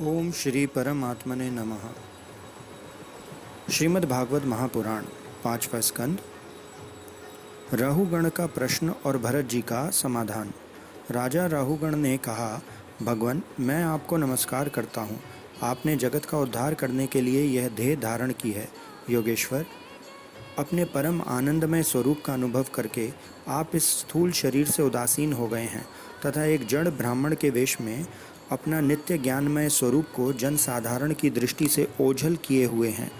ओम श्री परमात्मने नमः। श्रीमद् भागवत महापुराण पांचवा स्कंद। राहुगण का प्रश्न और भरत जी का समाधान। राजा राहुगण ने कहा, भगवान, मैं आपको नमस्कार करता हूँ। आपने जगत का उद्धार करने के लिए यह देह धारण की है। योगेश्वर, अपने परम आनंदमय स्वरूप का अनुभव करके आप इस स्थूल शरीर से उदासीन हो गए हैं तथा एक जड़ ब्राह्मण के वेश में अपना नित्य ज्ञानमय स्वरूप को जन साधारण की दृष्टि से ओझल किए हुए हैं।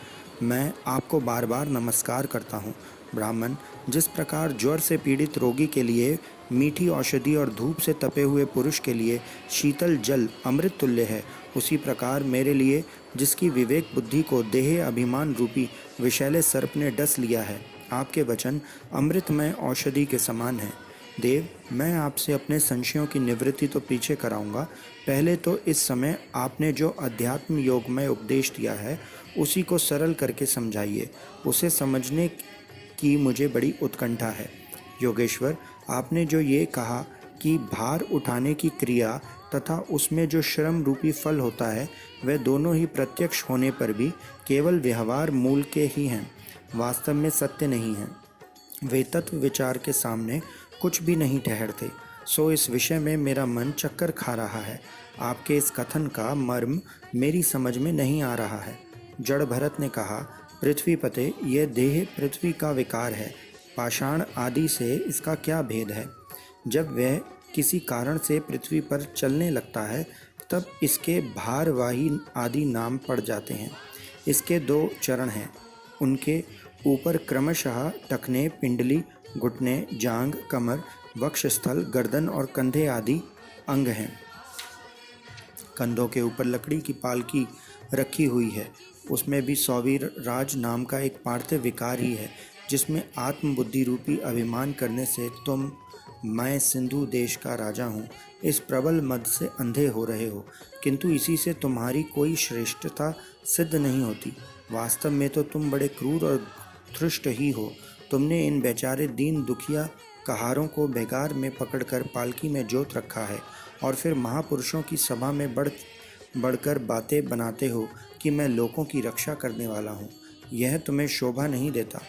मैं आपको बार बार नमस्कार करता हूँ। ब्राह्मण, जिस प्रकार ज्वर से पीड़ित रोगी के लिए मीठी औषधि और धूप से तपे हुए पुरुष के लिए शीतल जल अमृत तुल्य है, उसी प्रकार मेरे लिए, जिसकी विवेक बुद्धि को देह अभिमान रूपी विषैले सर्प ने डस लिया है, आपके वचन अमृतमय औषधि के समान है। देव, मैं आपसे अपने संशयों की निवृत्ति तो पीछे कराऊंगा। पहले तो इस समय आपने जो अध्यात्म योगमय उपदेश दिया है उसी को सरल करके समझाइए। उसे समझने की मुझे बड़ी उत्कंठा है। योगेश्वर, आपने जो ये कहा कि भार उठाने की क्रिया तथा उसमें जो श्रम रूपी फल होता है, वह दोनों ही प्रत्यक्ष होने पर भी केवल व्यवहार मूल के ही हैं, वास्तव में सत्य नहीं हैं। वे तत्व विचार के सामने कुछ भी नहीं ठहरते। सो इस विषय में मेरा मन चक्कर खा रहा है। आपके इस कथन का मर्म मेरी समझ में नहीं आ रहा है। जड़ भरत ने कहा, पृथ्वीपते, यह देह पृथ्वी का विकार है। पाषाण आदि से इसका क्या भेद है? जब वह किसी कारण से पृथ्वी पर चलने लगता है तब इसके भारवाही आदि नाम पड़ जाते हैं। इसके दो चरण हैं, उनके ऊपर क्रमशः टखने, पिंडली, घुटने, जांघ, कमर, वक्षस्थल, गर्दन और कंधे आदि अंग हैं। कंधों के ऊपर लकड़ी की पालकी रखी हुई है, उसमें भी सौवीर राज नाम का एक पार्थिव विकार ही है, जिसमें आत्मबुद्धि रूपी अभिमान करने से तुम, मैं सिंधु देश का राजा हूँ, इस प्रबल मद से अंधे हो रहे हो, किंतु इसी से तुम्हारी कोई श्रेष्ठता सिद्ध नहीं होती। वास्तव में तो तुम बड़े क्रूर और धृष्ट ही हो। तुमने इन बेचारे दीन दुखिया कहारों को बेगार में पकड़कर पालकी में जोत रखा है और फिर महापुरुषों की सभा में बढ़कर बातें बनाते हो कि मैं लोगों की रक्षा करने वाला हूँ। यह तुम्हें शोभा नहीं देता।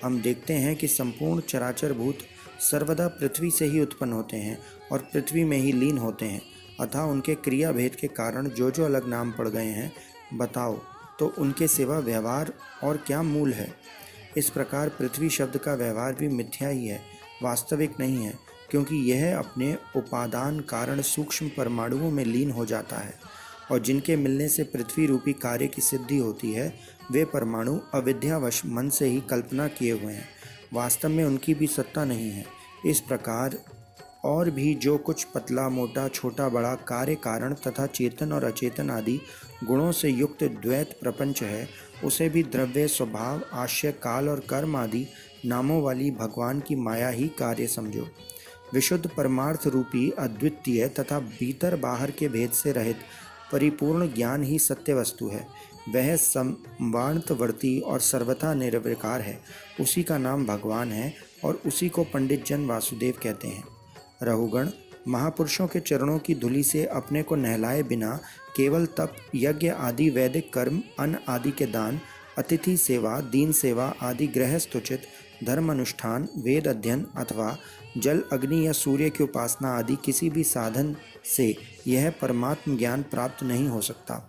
हम देखते हैं कि संपूर्ण चराचर भूत सर्वदा पृथ्वी से ही उत्पन्न होते हैं और पृथ्वी में ही लीन होते हैं, अतः उनके क्रिया भेद के कारण जो जो अलग नाम पड़ गए हैं, बताओ तो उनके सिवा व्यवहार और क्या मूल है? इस प्रकार पृथ्वी शब्द का व्यवहार भी मिथ्या ही है, वास्तविक नहीं है, क्योंकि यह अपने उपादान कारण सूक्ष्म परमाणुओं में लीन हो जाता है और जिनके मिलने से पृथ्वी रूपी कार्य की सिद्धि होती है, वे परमाणु अविद्यावश मन से ही कल्पना किए हुए हैं, वास्तव में उनकी भी सत्ता नहीं है। इस प्रकार और भी जो कुछ पतला मोटा छोटा बड़ा कार्य कारण तथा चेतन और अचेतन आदि गुणों से युक्त द्वैत प्रपंच है, उसे भी द्रव्य, स्वभाव, आशय, काल और कर्म आदि नामों वाली भगवान की माया ही कार्य समझो। विशुद्ध परमार्थ रूपी अद्वितीय तथा भीतर बाहर के भेद से रहित परिपूर्ण ज्ञान ही सत्य वस्तु है। वह संवार्तवर्ती और सर्वथा निर्विकार है। उसी का नाम भगवान है और उसी को पंडित जन वासुदेव कहते हैं। रहुगण, महापुरुषों के चरणों की धूलि से अपने को नहलाए बिना केवल तप, यज्ञ आदि वैदिक कर्म, अन्न आदि के दान, अतिथि सेवा, दीन सेवा आदि गृहस्थोचित धर्म अनुष्ठान, वेद अध्ययन अथवा जल, अग्नि या सूर्य की उपासना आदि किसी भी साधन से यह परमात्म ज्ञान प्राप्त नहीं हो सकता।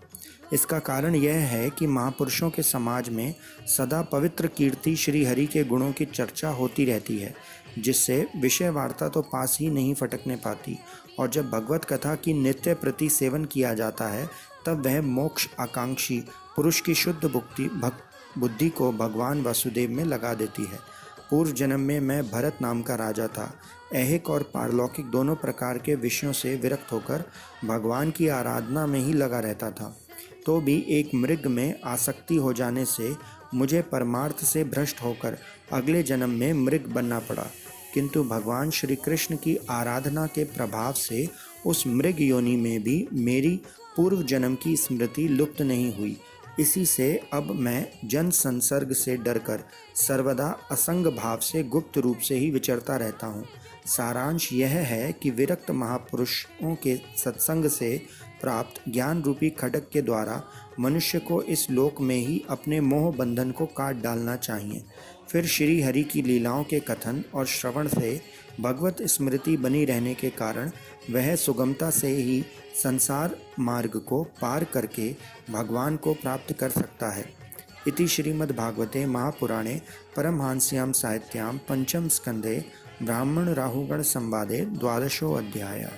इसका कारण यह है कि महापुरुषों के समाज में सदा पवित्र कीर्ति श्री हरि के गुणों की चर्चा होती रहती है, जिससे विषय वार्ता तो पास ही नहीं फटकने पाती, और जब भगवत कथा की नित्य प्रति सेवन किया जाता है तब वह मोक्ष आकांक्षी पुरुष की शुद्ध बुद्धि को भगवान वासुदेव में लगा देती है। पूर्व जन्म में मैं भरत नाम का राजा था। ऐहिक और पारलौकिक दोनों प्रकार के विषयों से विरक्त होकर भगवान की आराधना में ही लगा रहता था, तो भी एक मृग में आसक्ति हो जाने से मुझे परमार्थ से भ्रष्ट होकर अगले जन्म में मृग बनना पड़ा। किंतु भगवान श्री कृष्ण की आराधना के प्रभाव से उस मृग योनि में भी मेरी पूर्व जन्म की स्मृति लुप्त नहीं हुई। इसी से अब मैं जन संसर्ग से डरकर सर्वदा असंग भाव से गुप्त रूप से ही विचरता रहता हूँ। सारांश यह है कि विरक्त महापुरुषों के सत्संग से प्राप्त ज्ञान रूपी खड्ग के द्वारा मनुष्य को इस लोक में ही अपने मोह बंधन को काट डालना चाहिए। फिर श्री हरि की लीलाओं के कथन और श्रवण से भगवत स्मृति बनी रहने के कारण वह सुगमता से ही संसार मार्ग को पार करके भगवान को प्राप्त कर सकता है। इति श्रीमद्भागवते महापुराणे परमहंस्यां साहित्यां पंचम स्कंधे ब्राह्मण राहुगण संवादे द्वादशो अध्यायः।